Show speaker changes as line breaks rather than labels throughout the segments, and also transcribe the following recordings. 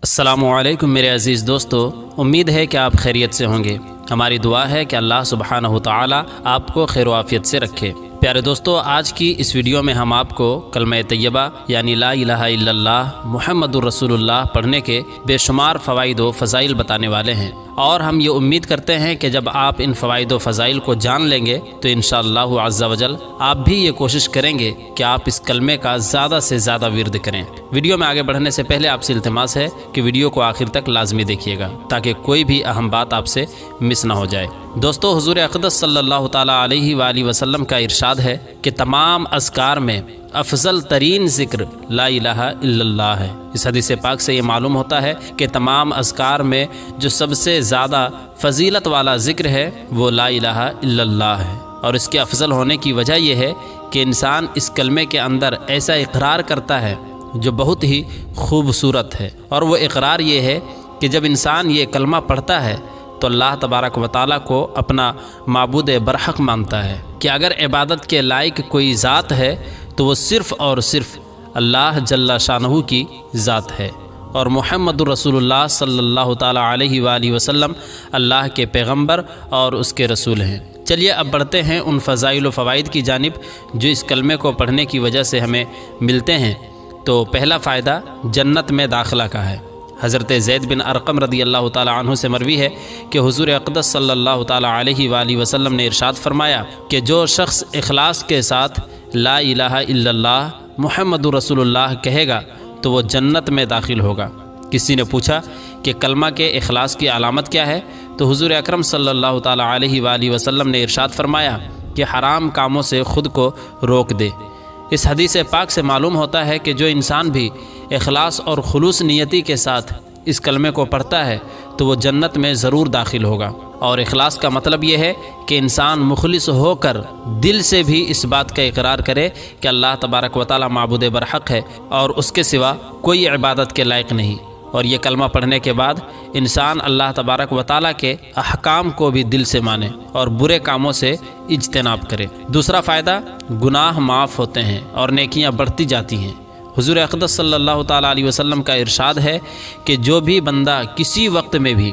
السلام علیکم میرے عزیز دوستو، امید ہے کہ آپ خیریت سے ہوں گے۔ ہماری دعا ہے کہ اللہ سبحانہ و تعالی آپ کو خیر و عافیت سے رکھے۔ پیارے دوستو، آج کی اس ویڈیو میں ہم آپ کو کلمہ طیبہ یعنی لا الہ الا اللہ محمد الرسول اللہ پڑھنے کے بے شمار فوائد و فضائل بتانے والے ہیں، اور ہم یہ امید کرتے ہیں کہ جب آپ ان فوائد و فضائل کو جان لیں گے تو انشاءاللہ عز و جل آپ بھی یہ کوشش کریں گے کہ آپ اس کلمے کا زیادہ سے زیادہ ورد کریں۔ ویڈیو میں آگے بڑھنے سے پہلے آپ سے التماس ہے کہ ویڈیو کو آخر تک لازمی دیکھیے گا تاکہ کوئی بھی اہم بات آپ سے مس نہ ہو جائے۔ دوستو، حضور اقدس صلی اللہ تعالیٰ علیہ وآلہ وسلم کا ارشاد ہے کہ تمام اذکار میں افضل ترین ذکر لا الہ الا اللہ ہے۔ اس حدیث پاک سے یہ معلوم ہوتا ہے کہ تمام اذکار میں جو سب سے زیادہ فضیلت والا ذکر ہے وہ لا الہ الا اللہ ہے، اور اس کے افضل ہونے کی وجہ یہ ہے کہ انسان اس کلمے کے اندر ایسا اقرار کرتا ہے جو بہت ہی خوبصورت ہے، اور وہ اقرار یہ ہے کہ جب انسان یہ کلمہ پڑھتا ہے تو اللہ تبارک و تعالیٰ کو اپنا معبود برحق مانتا ہے کہ اگر عبادت کے لائق کوئی ذات ہے تو وہ صرف اور صرف اللہ جل شانہ کی ذات ہے، اور محمد الرسول اللہ صلی اللہ تعالیٰ علیہ وآلہ وسلم اللہ کے پیغمبر اور اس کے رسول ہیں۔ چلیے اب بڑھتے ہیں ان فضائل و فوائد کی جانب جو اس کلمے کو پڑھنے کی وجہ سے ہمیں ملتے ہیں۔ تو پہلا فائدہ جنت میں داخلہ کا ہے۔ حضرت زید بن ارقم رضی اللہ تعالیٰ عنہ سے مروی ہے کہ حضور اقدس صلی اللہ تعالیٰ علیہ وآلہ وسلم نے ارشاد فرمایا کہ جو شخص اخلاص کے ساتھ لا الہ الا اللہ محمد رسول اللہ کہے گا تو وہ جنت میں داخل ہوگا۔ کسی نے پوچھا کہ کلمہ کے اخلاص کی علامت کیا ہے، تو حضور اکرم صلی اللہ تعالیٰ علیہ وآلہ وسلم نے ارشاد فرمایا کہ حرام کاموں سے خود کو روک دے۔ اس حدیث پاک سے معلوم ہوتا ہے کہ جو انسان بھی اخلاص اور خلوص نیتی کے ساتھ اس کلمے کو پڑھتا ہے تو وہ جنت میں ضرور داخل ہوگا، اور اخلاص کا مطلب یہ ہے کہ انسان مخلص ہو کر دل سے بھی اس بات کا اقرار کرے کہ اللہ تبارک و تعالیٰ معبود برحق ہے اور اس کے سوا کوئی عبادت کے لائق نہیں، اور یہ کلمہ پڑھنے کے بعد انسان اللہ تبارک و تعالیٰ کے احکام کو بھی دل سے مانے اور برے کاموں سے اجتناب کرے۔ دوسرا فائدہ، گناہ معاف ہوتے ہیں اور نیکیاں بڑھتی جاتی ہیں۔ حضور اقدس صلی اللہ تعالیٰ علیہ وسلم کا ارشاد ہے کہ جو بھی بندہ کسی وقت میں بھی،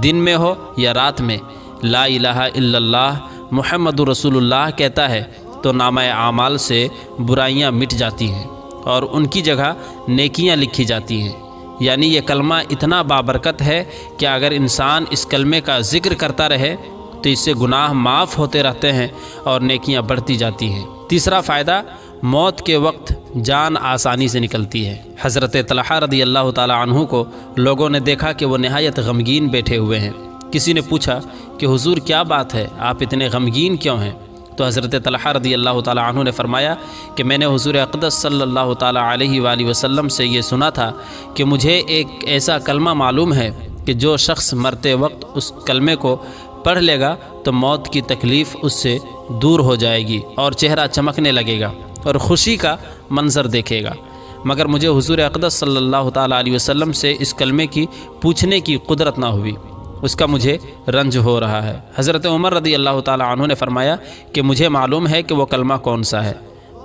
دن میں ہو یا رات میں، لا الہ الا اللہ محمد رسول اللہ کہتا ہے تو نامہ اعمال سے برائیاں مٹ جاتی ہیں اور ان کی جگہ نیکیاں لکھی جاتی ہیں۔ یعنی یہ کلمہ اتنا بابرکت ہے کہ اگر انسان اس کلمے کا ذکر کرتا رہے تو اس سے گناہ معاف ہوتے رہتے ہیں اور نیکیاں بڑھتی جاتی ہیں۔ تیسرا فائدہ، موت کے وقت جان آسانی سے نکلتی ہے۔ حضرت طلحہ رضی اللہ تعالیٰ عنہ کو لوگوں نے دیکھا کہ وہ نہایت غمگین بیٹھے ہوئے ہیں۔ کسی نے پوچھا کہ حضور کیا بات ہے، آپ اتنے غمگین کیوں ہیں؟ تو حضرت طلحہ رضی اللہ تعالیٰ عنہ نے فرمایا کہ میں نے حضور اقدس صلی اللہ تعالیٰ علیہ وآلہ وسلم سے یہ سنا تھا کہ مجھے ایک ایسا کلمہ معلوم ہے کہ جو شخص مرتے وقت اس کلمے کو پڑھ لے گا تو موت کی تکلیف اس سے دور ہو جائے گی اور چہرہ چمکنے لگے گا اور خوشی کا منظر دیکھے گا، مگر مجھے حضور اقدس صلی اللہ تعالیٰ علیہ وسلم سے اس کلمے کی پوچھنے کی قدرت نہ ہوئی، اس کا مجھے رنج ہو رہا ہے۔ حضرت عمر رضی اللہ تعالیٰ عنہ نے فرمایا کہ مجھے معلوم ہے کہ وہ کلمہ کون سا ہے،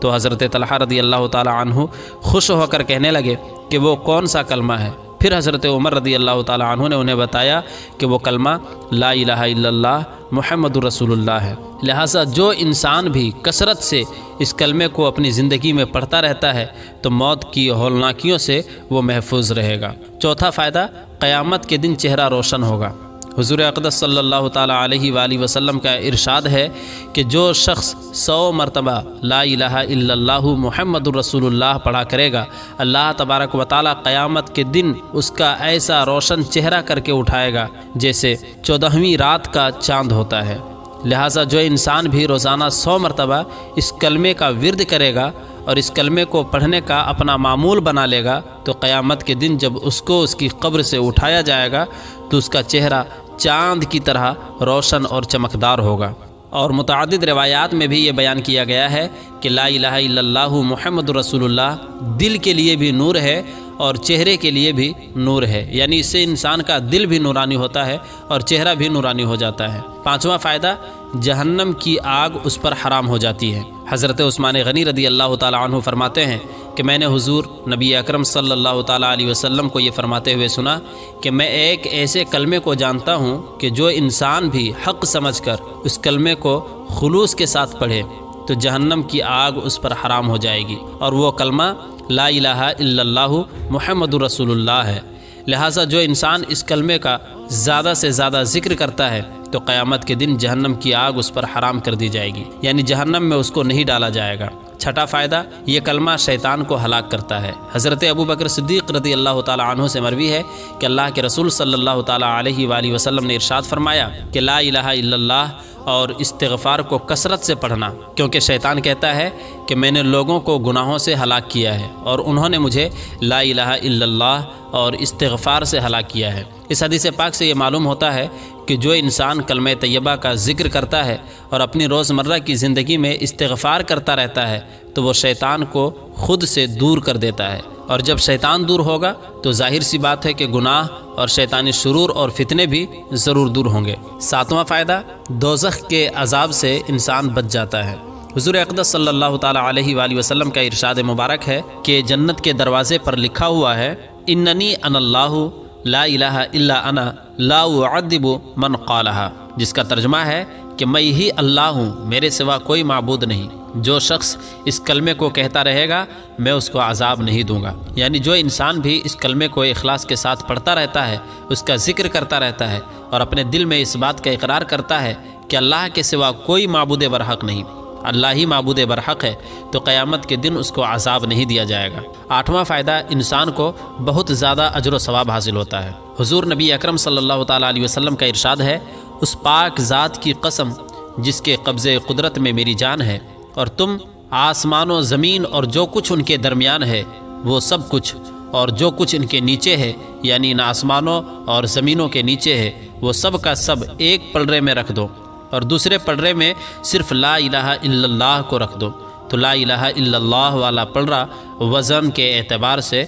تو حضرت طلحہ رضی اللہ تعالیٰ عنہ خوش ہو کر کہنے لگے کہ وہ کون سا کلمہ ہے؟ پھر حضرت عمر رضی اللہ تعالیٰ عنہ نے انہیں بتایا کہ وہ کلمہ لا الہ الا اللہ محمد رسول اللہ ہے۔ لہٰذا جو انسان بھی کثرت سے اس کلمے کو اپنی زندگی میں پڑھتا رہتا ہے تو موت کی ہولناکیوں سے وہ محفوظ رہے گا۔ چوتھا فائدہ، قیامت کے دن چہرہ روشن ہوگا۔ حضور اقدس صلی اللہ تعالیٰ علیہ وآلہ وسلم کا ارشاد ہے کہ جو شخص 100 مرتبہ لا الہ الا اللہ محمد الرسول اللہ پڑھا کرے گا، اللہ تبارک و تعالیٰ قیامت کے دن اس کا ایسا روشن چہرہ کر کے اٹھائے گا جیسے 14ویں رات کا چاند ہوتا ہے۔ لہٰذا جو انسان بھی روزانہ 100 مرتبہ اس کلمے کا ورد کرے گا اور اس کلمے کو پڑھنے کا اپنا معمول بنا لے گا تو قیامت کے دن جب اس کو اس کی قبر سے اٹھایا جائے گا تو اس کا چہرہ چاند کی طرح روشن اور چمکدار ہوگا۔ اور متعدد روایات میں بھی یہ بیان کیا گیا ہے کہ لا الہ الا اللہ محمد رسول اللہ دل کے لیے بھی نور ہے اور چہرے کے لیے بھی نور ہے، یعنی اس سے انسان کا دل بھی نورانی ہوتا ہے اور چہرہ بھی نورانی ہو جاتا ہے۔ پانچواں فائدہ، جہنم کی آگ اس پر حرام ہو جاتی ہے۔ حضرت عثمان غنی رضی اللہ تعالیٰ عنہ فرماتے ہیں کہ میں نے حضور نبی اکرم صلی اللہ تعالیٰ علیہ وسلم کو یہ فرماتے ہوئے سنا کہ میں ایک ایسے کلمے کو جانتا ہوں کہ جو انسان بھی حق سمجھ کر اس کلمے کو خلوص کے ساتھ پڑھے تو جہنم کی آگ اس پر حرام ہو جائے گی، اور وہ کلمہ لا الہ الا اللہ محمد رسول اللہ ہے۔ لہٰذا جو انسان اس کلمے کا زیادہ سے زیادہ ذکر کرتا ہے تو قیامت کے دن جہنم کی آگ اس پر حرام کر دی جائے گی، یعنی جہنم میں اس کو نہیں ڈالا جائے گا۔ چھٹا فائدہ، یہ کلمہ شیطان کو ہلاک کرتا ہے۔ حضرت ابو بکر صدیق رضی اللہ تعالیٰ عنہ سے مروی ہے کہ اللہ کے رسول صلی اللہ تعالیٰ علیہ وآلہ وسلم نے ارشاد فرمایا کہ لا الہ الا اللہ اور استغفار کو کثرت سے پڑھنا، کیونکہ شیطان کہتا ہے کہ میں نے لوگوں کو گناہوں سے ہلاک کیا ہے اور انہوں نے مجھے لا الہ الا اللہ اور استغفار سے ہلاک کیا ہے۔ اس حدیث پاک سے یہ معلوم ہوتا ہے کہ جو انسان کلمہ طیبہ کا ذکر کرتا ہے اور اپنی روزمرہ کی زندگی میں استغفار کرتا رہتا ہے تو وہ شیطان کو خود سے دور کر دیتا ہے، اور جب شیطان دور ہوگا تو ظاہر سی بات ہے کہ گناہ اور شیطانی شرور اور فتنے بھی ضرور دور ہوں گے۔ ساتواں فائدہ، دوزخ کے عذاب سے انسان بچ جاتا ہے۔ حضور اقدس صلی اللہ تعالیٰ علیہ وآلہ وسلم کا ارشاد مبارک ہے کہ جنت کے دروازے پر لکھا ہوا ہے اننی انا اللہ لا الہ الا انا لا اعذب من قالہا، جس کا ترجمہ ہے کہ میں ہی اللہ ہوں، میرے سوا کوئی معبود نہیں، جو شخص اس کلمے کو کہتا رہے گا میں اس کو عذاب نہیں دوں گا۔ یعنی جو انسان بھی اس کلمے کو اخلاص کے ساتھ پڑھتا رہتا ہے، اس کا ذکر کرتا رہتا ہے اور اپنے دل میں اس بات کا اقرار کرتا ہے کہ اللہ کے سوا کوئی معبود برحق نہیں، اللہ ہی معبود برحق ہے، تو قیامت کے دن اس کو عذاب نہیں دیا جائے گا۔ آٹھواں فائدہ، انسان کو بہت زیادہ اجر و ثواب حاصل ہوتا ہے۔ حضور نبی اکرم صلی اللہ تعالیٰ علیہ وسلم کا ارشاد ہے، اس پاک ذات کی قسم جس کے قبضے قدرت میں میری جان ہے، اور تم آسمان و زمین اور جو کچھ ان کے درمیان ہے وہ سب کچھ، اور جو کچھ ان کے نیچے ہے یعنی ان آسمانوں اور زمینوں کے نیچے ہے وہ سب کا سب ایک پلڑے میں رکھ دو اور دوسرے پلڑے میں صرف لا الہ الا اللہ کو رکھ دو، تو لا الہ الا اللہ والا پلڑا وزن کے اعتبار سے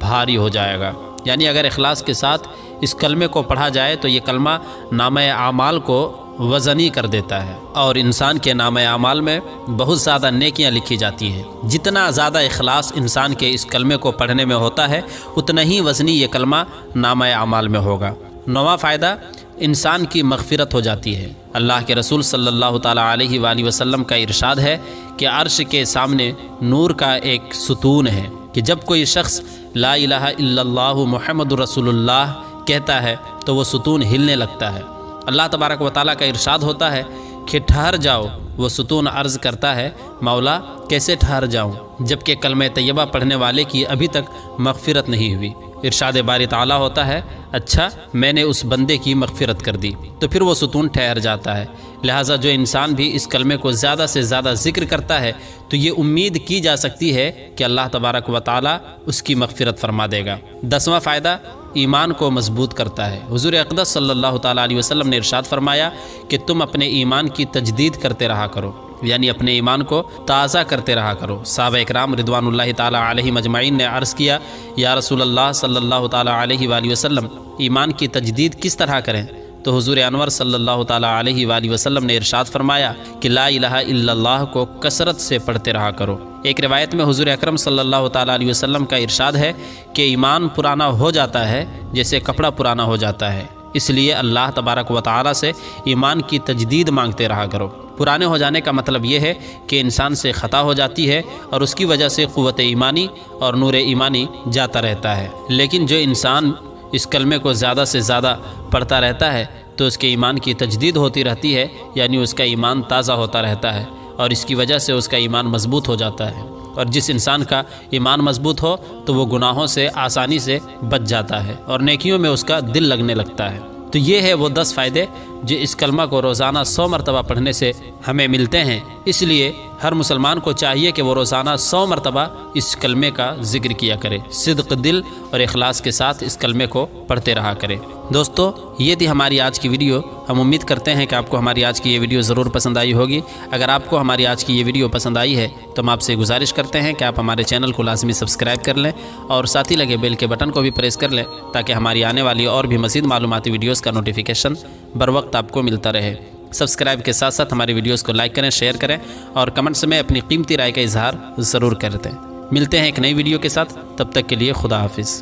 بھاری ہو جائے گا۔ یعنی اگر اخلاص کے ساتھ اس کلمے کو پڑھا جائے تو یہ کلمہ نامہ اعمال کو وزنی کر دیتا ہے، اور انسان کے نامہ اعمال میں بہت زیادہ نیکیاں لکھی جاتی ہیں۔ جتنا زیادہ اخلاص انسان کے اس کلمے کو پڑھنے میں ہوتا ہے اتنا ہی وزنی یہ کلمہ نامہ اعمال میں ہوگا۔ نواں فائدہ، انسان کی مغفرت ہو جاتی ہے۔ اللہ کے رسول صلی اللہ تعالیٰ علیہ وآلہ وسلم کا ارشاد ہے کہ عرش کے سامنے نور کا ایک ستون ہے کہ جب کوئی شخص لا الہ الا اللہ محمد رسول اللہ کہتا ہے تو وہ ستون ہلنے لگتا ہے۔ اللہ تبارک و تعالیٰ کا ارشاد ہوتا ہے کہ ٹھہر جاؤ، وہ ستون عرض کرتا ہے مولا کیسے ٹھہر جاؤں جبکہ کلمہ طیبہ پڑھنے والے کی ابھی تک مغفرت نہیں ہوئی۔ ارشاد باری تعالیٰ ہوتا ہے اچھا میں نے اس بندے کی مغفرت کر دی، تو پھر وہ ستون ٹھہر جاتا ہے۔ لہٰذا جو انسان بھی اس کلمے کو زیادہ سے زیادہ ذکر کرتا ہے تو یہ امید کی جا سکتی ہے کہ اللہ تبارک و تعالیٰ اس کی مغفرت فرما دے گا۔ 10واں فائدہ، ایمان کو مضبوط کرتا ہے۔ حضور اقدس صلی اللہ تعالیٰ علیہ وسلم نے ارشاد فرمایا کہ تم اپنے ایمان کی تجدید کرتے رہا کرو، یعنی اپنے ایمان کو تازہ کرتے رہا کرو۔ صحابہ اکرام رضوان اللہ تعالیٰ علیہم اجمعین نے عرض کیا یا رسول اللہ صلی اللہ تعالیٰ علیہ وآلہ وسلم ایمان کی تجدید کس طرح کریں؟ تو حضور انور صلی اللہ تعالیٰ علیہ وآلہ وسلم نے ارشاد فرمایا کہ لا الہ الا اللہ کو کثرت سے پڑھتے رہا کرو۔ ایک روایت میں حضور اکرم صلی اللہ تعالیٰ علیہ وسلم کا ارشاد ہے کہ ایمان پرانا ہو جاتا ہے جیسے کپڑا پرانا ہو جاتا ہے، اس لیے اللہ تبارک و تعالیٰ سے ایمان کی تجدید مانگتے رہا کرو۔ پرانے ہو جانے کا مطلب یہ ہے کہ انسان سے خطا ہو جاتی ہے اور اس کی وجہ سے قوت ایمانی اور نور ایمانی جاتا رہتا ہے، لیکن جو انسان اس کلمے کو زیادہ سے زیادہ پڑھتا رہتا ہے تو اس کے ایمان کی تجدید ہوتی رہتی ہے، یعنی اس کا ایمان تازہ ہوتا رہتا ہے اور اس کی وجہ سے اس کا ایمان مضبوط ہو جاتا ہے، اور جس انسان کا ایمان مضبوط ہو تو وہ گناہوں سے آسانی سے بچ جاتا ہے اور نیکیوں میں اس کا دل لگنے لگتا ہے۔ تو یہ ہے وہ 10 فائدے جو اس کلمہ کو روزانہ 100 مرتبہ پڑھنے سے ہمیں ملتے ہیں، اس لیے ہر مسلمان کو چاہیے کہ وہ روزانہ 100 مرتبہ اس کلمے کا ذکر کیا کرے، صدق دل اور اخلاص کے ساتھ اس کلمے کو پڑھتے رہا کرے۔ دوستو، یہ تھی ہماری آج کی ویڈیو۔ ہم امید کرتے ہیں کہ آپ کو ہماری آج کی یہ ویڈیو ضرور پسند آئی ہوگی۔ اگر آپ کو ہماری آج کی یہ ویڈیو پسند آئی ہے تو ہم آپ سے گزارش کرتے ہیں کہ آپ ہمارے چینل کو لازمی سبسکرائب کر لیں اور ساتھ ہی لگے بیل کے بٹن کو بھی پریس کر لیں تاکہ ہماری آنے والی اور بھی مزید معلوماتی ویڈیوز کا نوٹیفیکیشن بر وقت آپ کو ملتا رہے۔ سبسکرائب کے ساتھ ساتھ ہماری ویڈیوز کو لائک کریں، شیئر کریں اور کمنٹس میں اپنی قیمتی رائے کا اظہار ضرور کرتے ہیں۔ ملتے ہیں ایک نئی ویڈیو کے ساتھ، تب تک کے لیے خدا حافظ۔